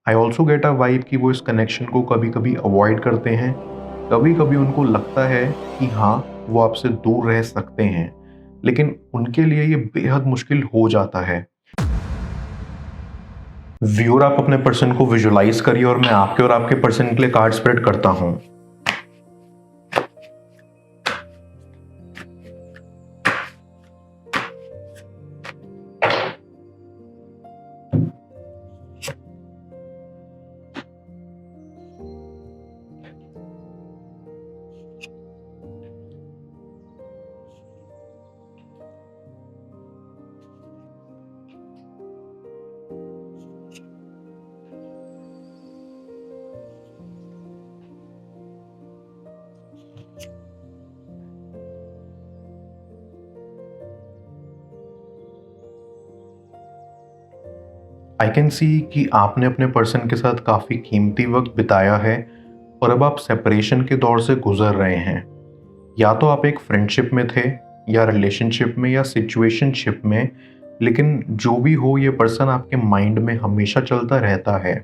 I also get a vibe कि वो इस कनेक्शन को कभी कभी अवॉइड करते हैं। कभी कभी उनको लगता है कि हाँ, वो आपसे दूर रह सकते हैं, लेकिन उनके लिए ये बेहद मुश्किल हो जाता है। व्यूअर, आप अपने पर्सन को विजुलाइज करिए और मैं आपके और आपके पर्सन के लिए कार्ड स्प्रेड करता हूँ। आई कैन सी कि आपने अपने पर्सन के साथ काफ़ी कीमती वक्त बिताया है और अब आप सेपरेशन के दौर से गुजर रहे हैं। या तो आप एक फ्रेंडशिप में थे, या रिलेशनशिप में, या सिचुएशनशिप में, लेकिन जो भी हो, ये पर्सन आपके माइंड में हमेशा चलता रहता है।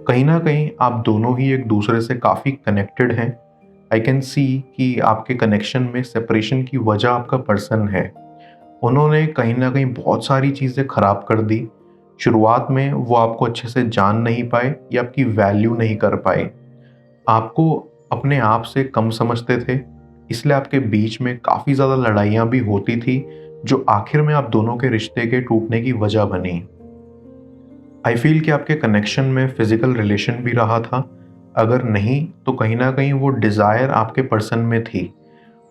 कहीं ना कहीं आप दोनों ही एक दूसरे से काफ़ी कनेक्टेड हैं। आई कैन सी कि आपके कनेक्शन में सेपरेशन की वजह आपका पर्सन है। उन्होंने कहीं ना कहीं बहुत सारी चीज़ें खराब कर दी। शुरुआत में वो आपको अच्छे से जान नहीं पाए या आपकी वैल्यू नहीं कर पाए। आपको अपने आप से कम समझते थे, इसलिए आपके बीच में काफ़ी ज़्यादा लड़ाइयाँ भी होती थी, जो आखिर में आप दोनों के रिश्ते के टूटने की वजह बनी। आई फील कि आपके कनेक्शन में फिजिकल रिलेशन भी रहा था। अगर नहीं तो कहीं ना कहीं वो डिज़ायर आपके पर्सन में थी।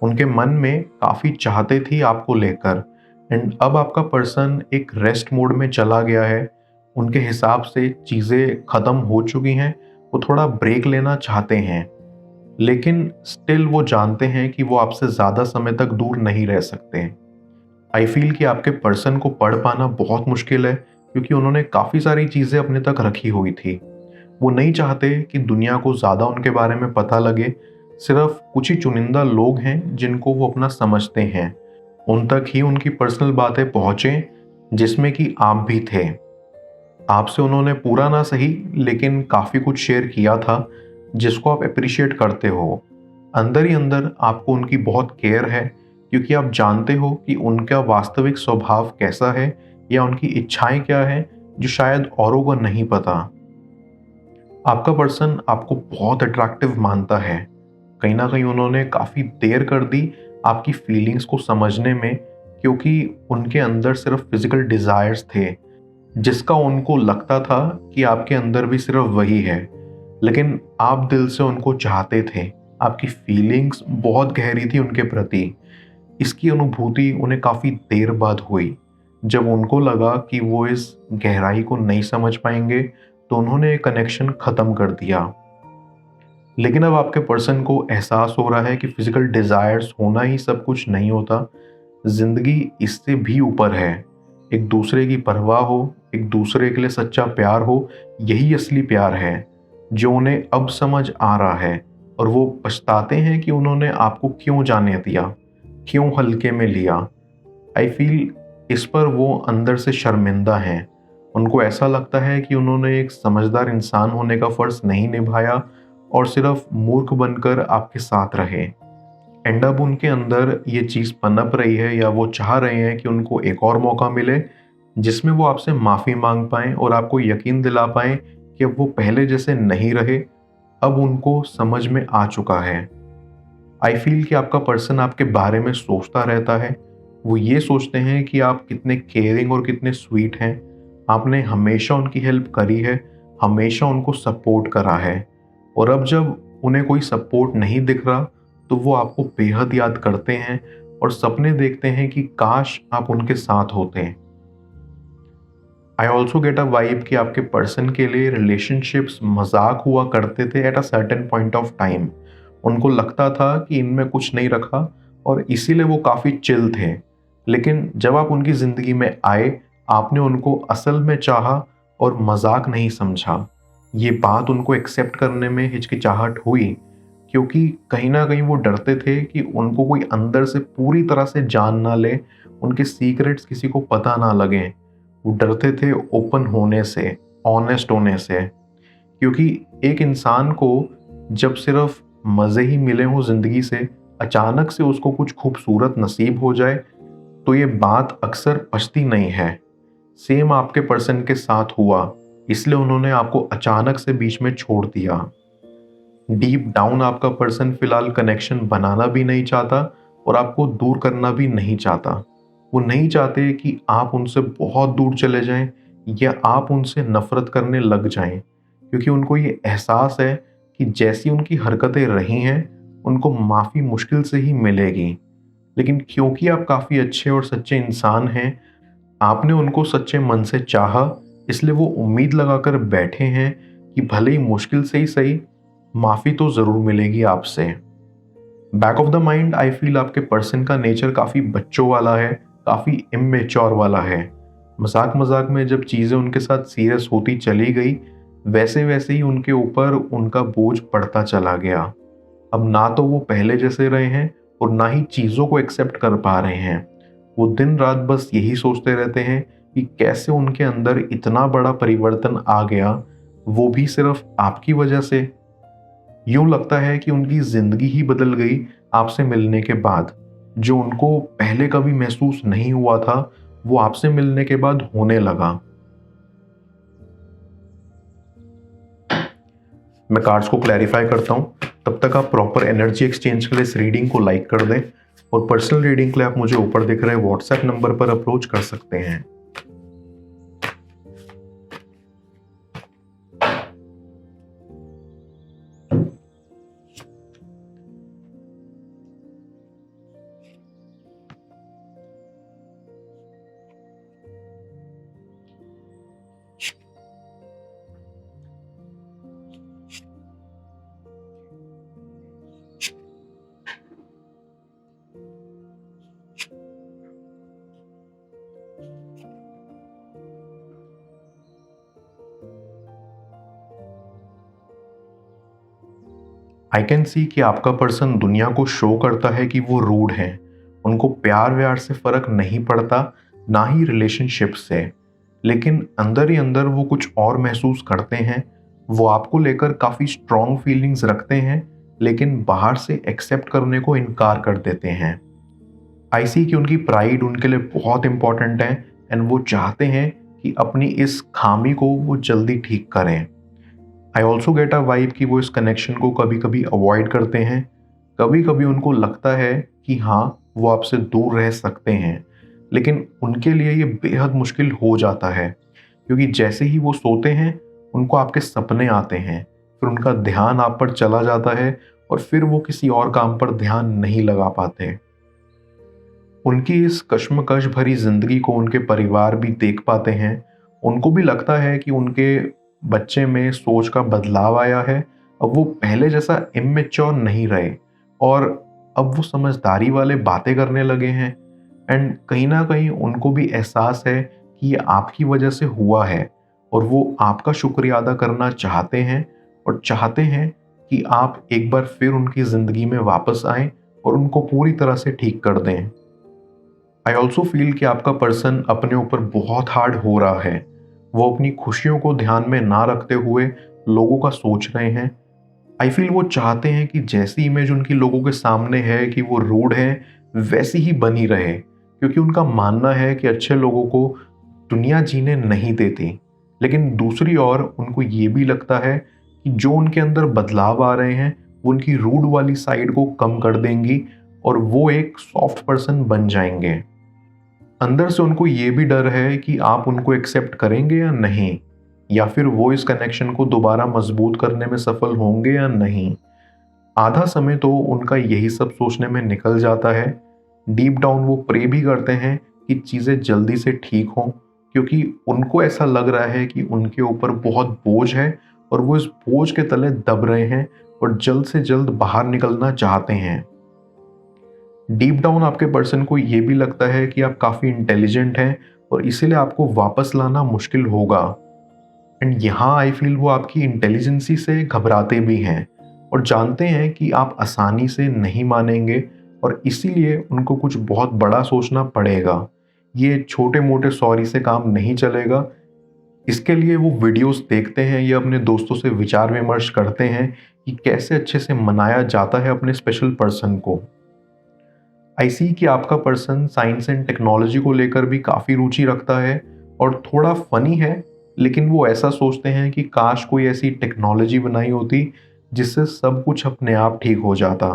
उनके मन में काफ़ी चाहते थी आपको लेकर। एंड अब आपका पर्सन एक रेस्ट मोड में चला गया है। उनके हिसाब से चीज़ें ख़त्म हो चुकी हैं, वो थोड़ा ब्रेक लेना चाहते हैं, लेकिन स्टिल वो जानते हैं कि वो आपसे ज़्यादा समय तक दूर नहीं रह सकते। आई फील कि आपके पर्सन को पढ़ पाना बहुत मुश्किल है, क्योंकि उन्होंने काफ़ी सारी चीज़ें अपने तक रखी हुई थी। वो नहीं चाहते कि दुनिया को ज़्यादा उनके बारे में पता लगे। सिर्फ कुछ ही चुनिंदा लोग हैं जिनको वो अपना समझते हैं। उन तक ही उनकी पर्सनल बातें पहुँचें, जिसमें कि आप भी थे। आपसे उन्होंने पूरा ना सही, लेकिन काफ़ी कुछ शेयर किया था, जिसको आप अप्रिशिएट करते हो। अंदर ही अंदर आपको उनकी बहुत केयर है, क्योंकि आप जानते हो कि उनका वास्तविक स्वभाव कैसा है या उनकी इच्छाएं क्या है, जो शायद औरों को नहीं पता। आपका पर्सन आपको बहुत अट्रैक्टिव मानता है। कहीं ना कहीं उन्होंने काफ़ी देर कर दी आपकी फीलिंग्स को समझने में, क्योंकि उनके अंदर सिर्फ फिजिकल डिज़ायर्स थे, जिसका उनको लगता था कि आपके अंदर भी सिर्फ वही है। लेकिन आप दिल से उनको चाहते थे। आपकी फीलिंग्स बहुत गहरी थी उनके प्रति। इसकी अनुभूति उन्हें काफ़ी देर बाद हुई। जब उनको लगा कि वो इस गहराई को नहीं समझ पाएंगे, तो उन्होंने ये कनेक्शन ख़त्म कर दिया। लेकिन अब आपके पर्सन को एहसास हो रहा है कि फिजिकल डिज़ायर्स होना ही सब कुछ नहीं होता। ज़िंदगी इससे भी ऊपर है। एक दूसरे की परवाह हो, एक दूसरे के लिए सच्चा प्यार हो, यही असली प्यार है, जो उन्हें अब समझ आ रहा है। और वो पछताते हैं कि उन्होंने आपको क्यों जाने दिया, क्यों हल्के में लिया। आई फील इस पर वो अंदर से शर्मिंदा हैं। उनको ऐसा लगता है कि उन्होंने एक समझदार इंसान होने का फ़र्ज़ नहीं निभाया और सिर्फ मूर्ख बनकर आपके साथ रहे। एंड अब उनके अंदर ये चीज़ पनप रही है, या वो चाह रहे हैं कि उनको एक और मौका मिले, जिसमें वो आपसे माफ़ी मांग पाएँ और आपको यकीन दिला पाएँ कि अब वो पहले जैसे नहीं रहे। अब उनको समझ में आ चुका है। आई फील कि आपका पर्सन आपके बारे में सोचता रहता है। वो ये सोचते हैं कि आप कितने केयरिंग और कितने स्वीट हैं। आपने हमेशा उनकी हेल्प करी है, हमेशा उनको सपोर्ट करा है। और अब जब उन्हें कोई सपोर्ट नहीं दिख रहा, तो वो आपको बेहद याद करते हैं और सपने देखते हैं कि काश आप उनके साथ होते। I also get a vibe कि आपके पर्सन के लिए रिलेशनशिप्स मजाक हुआ करते थे at a certain point of time. उनको लगता था कि इनमें कुछ नहीं रखा, और इसीलिए वो काफ़ी चिल थे। लेकिन जब आप उनकी ज़िंदगी में आए, आपने उनको असल में चाहा और मजाक नहीं समझा। ये बात उनको एक्सेप्ट करने में हिचकिचाहट हुई, क्योंकि कहीं ना कहीं वो डरते थे कि उनको कोई अंदर से पूरी तरह से जान ना ले, उनके सीक्रेट्स किसी को पता ना लगें। वो डरते थे ओपन होने से, ऑनेस्ट होने से। क्योंकि एक इंसान को जब सिर्फ मज़े ही मिले हों ज़िंदगी से, अचानक से उसको कुछ खूबसूरत नसीब हो जाए, तो ये बात अक्सर पचती नहीं है। सेम आपके पर्सन के साथ हुआ, इसलिए उन्होंने आपको अचानक से बीच में छोड़ दिया। डीप डाउन आपका पर्सन फिलहाल कनेक्शन बनाना भी नहीं चाहता और आपको दूर करना भी नहीं चाहता। वो नहीं चाहते कि आप उनसे बहुत दूर चले जाएं या आप उनसे नफरत करने लग जाएं, क्योंकि उनको ये एहसास है कि जैसी उनकी हरकतें रही हैं, उनको माफ़ी मुश्किल से ही मिलेगी। लेकिन क्योंकि आप काफ़ी अच्छे और सच्चे इंसान हैं, आपने उनको सच्चे मन से चाहा, इसलिए वो उम्मीद लगाकर बैठे हैं कि भले ही मुश्किल से ही सही, माफ़ी तो ज़रूर मिलेगी आपसे। Back of the mind I feel आपके पर्सन का नेचर काफ़ी बच्चों वाला है, काफ़ी इमेच्योर वाला है। मजाक मजाक में जब चीज़ें उनके साथ सीरियस होती चली गई, वैसे वैसे ही उनके ऊपर उनका बोझ बढ़ता चला गया। अब ना तो वो पहले जैसे रहे हैं और ना ही चीज़ों को एक्सेप्ट कर पा रहे हैं। वो दिन रात बस यही सोचते रहते हैं कि कैसे उनके अंदर इतना बड़ा परिवर्तन आ गया, वो भी सिर्फ आपकी वजह से। यूं लगता है कि उनकी जिंदगी ही बदल गई आपसे मिलने के बाद। जो उनको पहले कभी महसूस नहीं हुआ था, वो आपसे मिलने के बाद होने लगा। मैं कार्ड्स को क्लैरिफाई करता हूं, तब तक आप प्रॉपर एनर्जी एक्सचेंज के लिए इस रीडिंग को लाइक कर दें और पर्सनल रीडिंग के लिए आप मुझे ऊपर दिख रहे व्हाट्सएप नंबर पर अप्रोच कर सकते हैं। आई कैन सी कि आपका पर्सन दुनिया को शो करता है कि वो रूड है। उनको प्यार व्यार से फर्क नहीं पड़ता, ना ही रिलेशनशिप से। लेकिन अंदर ही अंदर वो कुछ और महसूस करते हैं। वो आपको लेकर काफ़ी स्ट्रॉन्ग फीलिंग्स रखते हैं, लेकिन बाहर से एक्सेप्ट करने को इनकार कर देते हैं। आई सी कि उनकी प्राइड उनके लिए बहुत इंपॉर्टेंट है एंड वो चाहते हैं कि अपनी इस खामी को वो जल्दी ठीक करें। I also get a vibe कि वो इस कनेक्शन को कभी कभी अवॉइड करते हैं। कभी कभी उनको लगता है कि हाँ, वो आपसे दूर रह सकते हैं, लेकिन उनके लिए ये बेहद मुश्किल हो जाता है, क्योंकि जैसे ही वो सोते हैं उनको आपके सपने आते हैं, फिर उनका ध्यान आप पर चला जाता है और फिर वो किसी और काम पर ध्यान नहीं लगा पाते। उनकी इस कश्मकश भरी जिंदगी को उनके परिवार भी देख पाते हैं। उनको भी लगता है कि उनके बच्चे में सोच का बदलाव आया है। अब वो पहले जैसा इमेच्योर नहीं रहे और अब वो समझदारी वाले बातें करने लगे हैं। एंड कहीं ना कहीं उनको भी एहसास है कि ये आपकी वजह से हुआ है और वो आपका शुक्रिया अदा करना चाहते हैं और चाहते हैं कि आप एक बार फिर उनकी ज़िंदगी में वापस आएं और उनको पूरी तरह से ठीक कर दें। आई ऑल्सो फील कि आपका पर्सन अपने ऊपर बहुत हार्ड हो रहा है। वो अपनी खुशियों को ध्यान में ना रखते हुए लोगों का सोच रहे हैं। आई फील वो चाहते हैं कि जैसी इमेज उनकी लोगों के सामने है कि वो रूड है, वैसी ही बनी रहे, क्योंकि उनका मानना है कि अच्छे लोगों को दुनिया जीने नहीं देती। लेकिन दूसरी ओर उनको ये भी लगता है कि जो उनके अंदर बदलाव आ रहे हैं वो उनकी रूड वाली साइड को कम कर देंगी और वो एक सॉफ्ट पर्सन बन जाएंगे। अंदर से उनको ये भी डर है कि आप उनको एक्सेप्ट करेंगे या नहीं, या फिर वो इस कनेक्शन को दोबारा मजबूत करने में सफल होंगे या नहीं। आधा समय तो उनका यही सब सोचने में निकल जाता है। डीप डाउन वो प्रे भी करते हैं कि चीज़ें जल्दी से ठीक हों, क्योंकि उनको ऐसा लग रहा है कि उनके ऊपर बहुत बोझ है और वो इस बोझ के तले दब रहे हैं और जल्द से जल्द बाहर निकलना चाहते हैं। डीप डाउन आपके पर्सन को ये भी लगता है कि आप काफ़ी इंटेलिजेंट हैं और इसीलिए आपको वापस लाना मुश्किल होगा। एंड यहाँ आई फील वो आपकी इंटेलिजेंसी से घबराते भी हैं और जानते हैं कि आप आसानी से नहीं मानेंगे और इसीलिए उनको कुछ बहुत बड़ा सोचना पड़ेगा। ये छोटे मोटे सॉरी से काम नहीं चलेगा। इसके लिए वो वीडियोस देखते हैं या अपने दोस्तों से विचार विमर्श करते हैं कि कैसे अच्छे से मनाया जाता है अपने स्पेशल पर्सन को। आई सी कि आपका पर्सन साइंस एंड टेक्नोलॉजी को लेकर भी काफ़ी रुचि रखता है और थोड़ा फनी है, लेकिन वो ऐसा सोचते हैं कि काश कोई ऐसी टेक्नोलॉजी बनाई होती जिससे सब कुछ अपने आप ठीक हो जाता।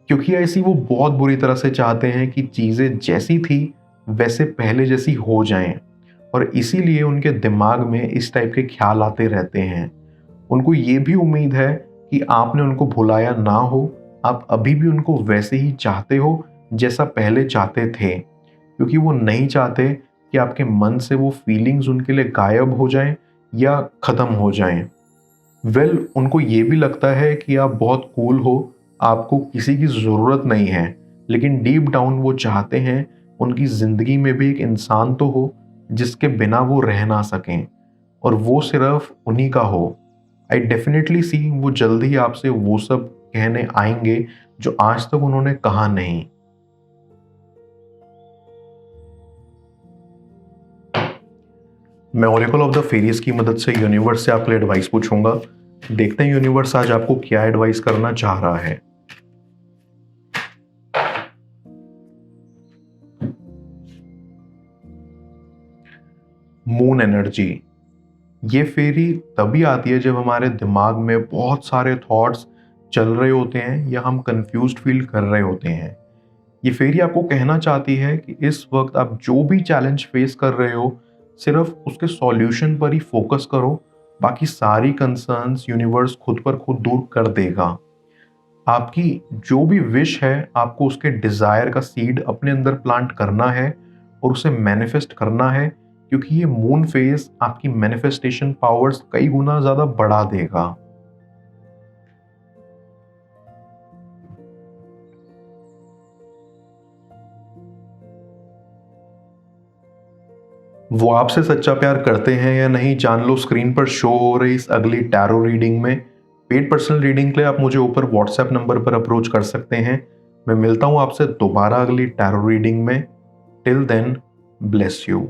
क्योंकि ऐसी वो बहुत बुरी तरह से चाहते हैं कि चीज़ें जैसी थी वैसे पहले जैसी हो जाएं, और इसीलिए उनके दिमाग में इस टाइप के ख्याल आते रहते हैं। उनको ये भी उम्मीद है कि आपने उनको भुलाया ना हो, आप अभी भी उनको वैसे ही चाहते हो जैसा पहले चाहते थे, क्योंकि वो नहीं चाहते कि आपके मन से वो फीलिंग्स उनके लिए गायब हो जाएं या ख़त्म हो जाएं। उनको ये भी लगता है कि आप बहुत कूल हो, आपको किसी की ज़रूरत नहीं है, लेकिन डीप डाउन वो चाहते हैं उनकी ज़िंदगी में भी एक इंसान तो हो जिसके बिना वो रह ना सकें, और वो सिर्फ उन्हीं का हो। आई डेफिनेटली सी वो जल्द ही आपसे वो सब कहने आएंगे जो आज तक उन्होंने कहा नहीं। मैं ओरेकल ऑफ द फेरीज की मदद से यूनिवर्स से आपके लिए एडवाइस पूछूंगा। देखते हैं यूनिवर्स आज आपको क्या एडवाइस करना चाह रहा है। Moon energy. ये फेरी तभी आती है जब हमारे दिमाग में बहुत सारे थॉट्स चल रहे होते हैं या हम कंफ्यूज्ड फील कर रहे होते हैं। ये फेरी आपको कहना चाहती है कि इस वक्त आप जो भी चैलेंज फेस कर रहे हो सिर्फ उसके सॉल्यूशन पर ही फोकस करो, बाकी सारी कंसर्न्स यूनिवर्स खुद पर खुद दूर कर देगा। आपकी जो भी विश है आपको उसके डिज़ायर का सीड अपने अंदर प्लांट करना है और उसे मैनिफेस्ट करना है, क्योंकि ये मून फेज आपकी मैनिफेस्टेशन पावर्स कई गुना ज़्यादा बढ़ा देगा। वो आपसे सच्चा प्यार करते हैं या नहीं जान लो स्क्रीन पर शो हो रही इस अगली टैरो रीडिंग में। पेड पर्सनल रीडिंग के लिए आप मुझे ऊपर व्हाट्सएप नंबर पर अप्रोच कर सकते हैं। मैं मिलता हूं आपसे दोबारा अगली टैरो रीडिंग में। Till then, bless you.